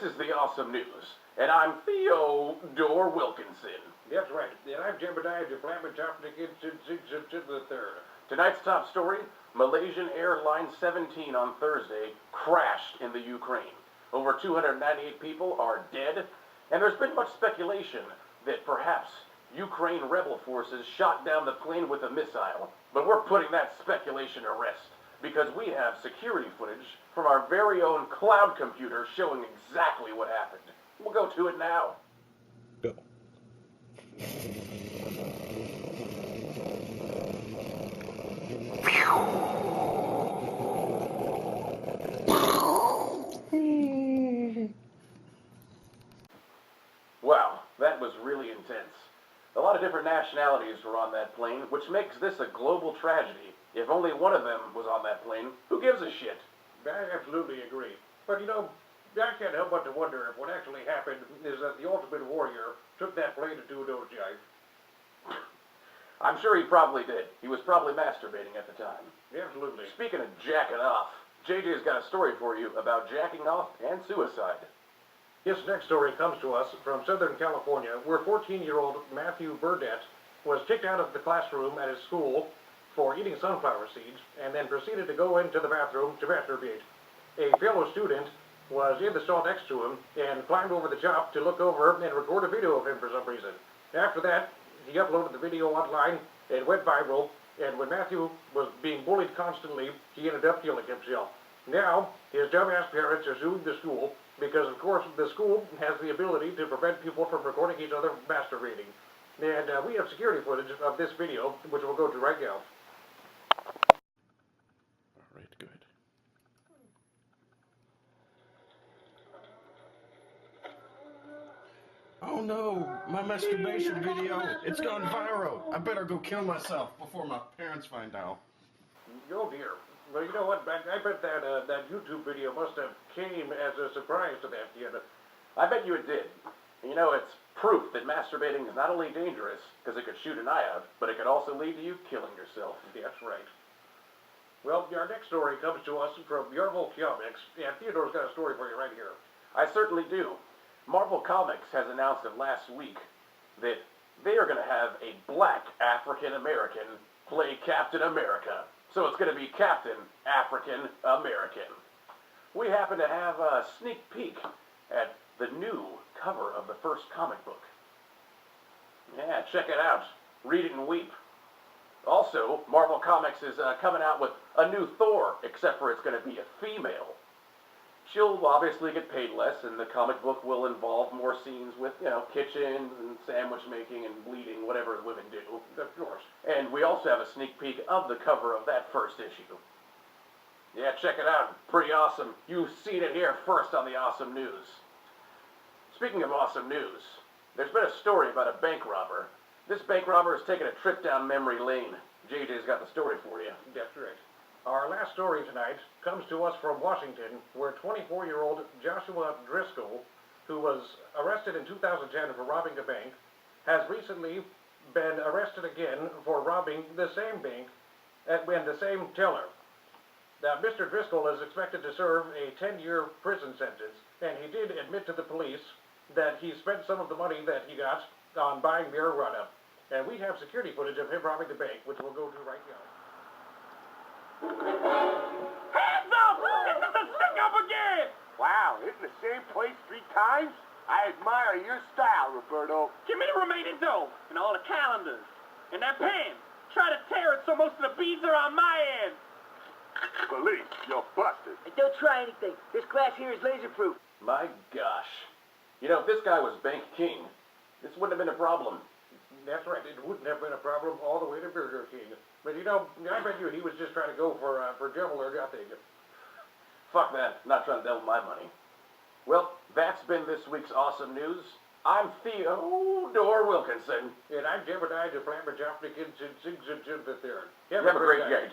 is the Awesome News, and I'm Theodore Wilkinson. That's right. And I'm Jebediah the third. Tonight's top story, Malaysian Airlines 17 on Thursday crashed in the Ukraine. Over 298 people are dead, and there's been much speculation that perhaps Ukraine rebel forces shot down the plane with a missile. But we're putting that speculation to rest, because we have security footage from our very own cloud computer showing exactly what happened. We'll go to it now. Go. Wow, that was really intense. A lot of different nationalities were on that plane, which makes this a global tragedy. If only one of them was on that plane, who gives a shit? I absolutely agree. But I can't help but to wonder if what actually happened is that the Ultimate Warrior took that plane to do a nosedive. I'm sure he probably did. He was probably masturbating at the time. Absolutely. Speaking of jacking off, JJ's got a story for you about jacking off and suicide. This next story comes to us from Southern California, where 14-year-old Matthew Burdett was kicked out of the classroom at his school for eating sunflower seeds and then proceeded to go into the bathroom to masturbate. A fellow student was in the stall next to him and climbed over the top to look over and record a video of him for some reason. After that, he uploaded the video online and went viral, and when Matthew was being bullied constantly, he ended up killing himself. Now, his dumbass parents are suing the school because, of course, the school has the ability to prevent people from recording each other masturbating. And we have security footage of this video, which we'll go to right now. All right, good. Oh no, my masturbation video, it's gone viral. I better go kill myself before my parents find out. Oh dear. Well, you know what, I bet that YouTube video must have came as a surprise to that kid. I bet you it did. You know, it's proof that masturbating is not only dangerous, because it could shoot an eye out, but it could also lead to you killing yourself. That's right. Well, our next story comes to us from Marvel Comics, and Theodore's got a story for you right here. I certainly do. Marvel Comics has announced it last week that they are going to have a black African American play Captain America. So it's going to be Captain African American. We happen to have a sneak peek at the new cover of the first comic book. Yeah, check it out. Read it and weep. Also, Marvel Comics is coming out with a new Thor, except for it's going to be a female. She'll obviously get paid less, and the comic book will involve more scenes with, kitchens and sandwich making and bleeding, whatever women do, of course. And we also have a sneak peek of the cover of that first issue. Yeah, check it out. Pretty awesome. You've seen it here first on the Awesome News. Speaking of awesome news, there's been a story about a bank robber. This bank robber is taking a trip down memory lane. JJ's got the story for you. That's right. Our last story tonight comes to us from Washington, where 24-year-old Joshua Driscoll, who was arrested in 2010 for robbing a bank, has recently been arrested again for robbing the same bank and the same teller. Now, Mr. Driscoll is expected to serve a 10-year prison sentence, and he did admit to the police that he spent some of the money that he got on buying marijuana. And we have security footage of him robbing the bank, which we'll go to right now. Hands up! This is the stick-up again! Wow, hitting the same place 3 times? I admire your style, Roberto. Give me the remaining dough and all the calendars. And that pen. Try to tear it so most of the beads are on my end. Police, you're busted. Hey, don't try anything. This glass here is laser-proof. My gosh. You know, if this guy was Bank King, this wouldn't have been a problem. That's right. It wouldn't have been a problem all the way to Burger King. But I bet you he was just trying to go for devil or nothing. Fuck that. Not trying to devil my money. Well, that's been this week's Awesome News. I'm Theodore Wilkinson. And I'm Jebediah the third. Have a great night.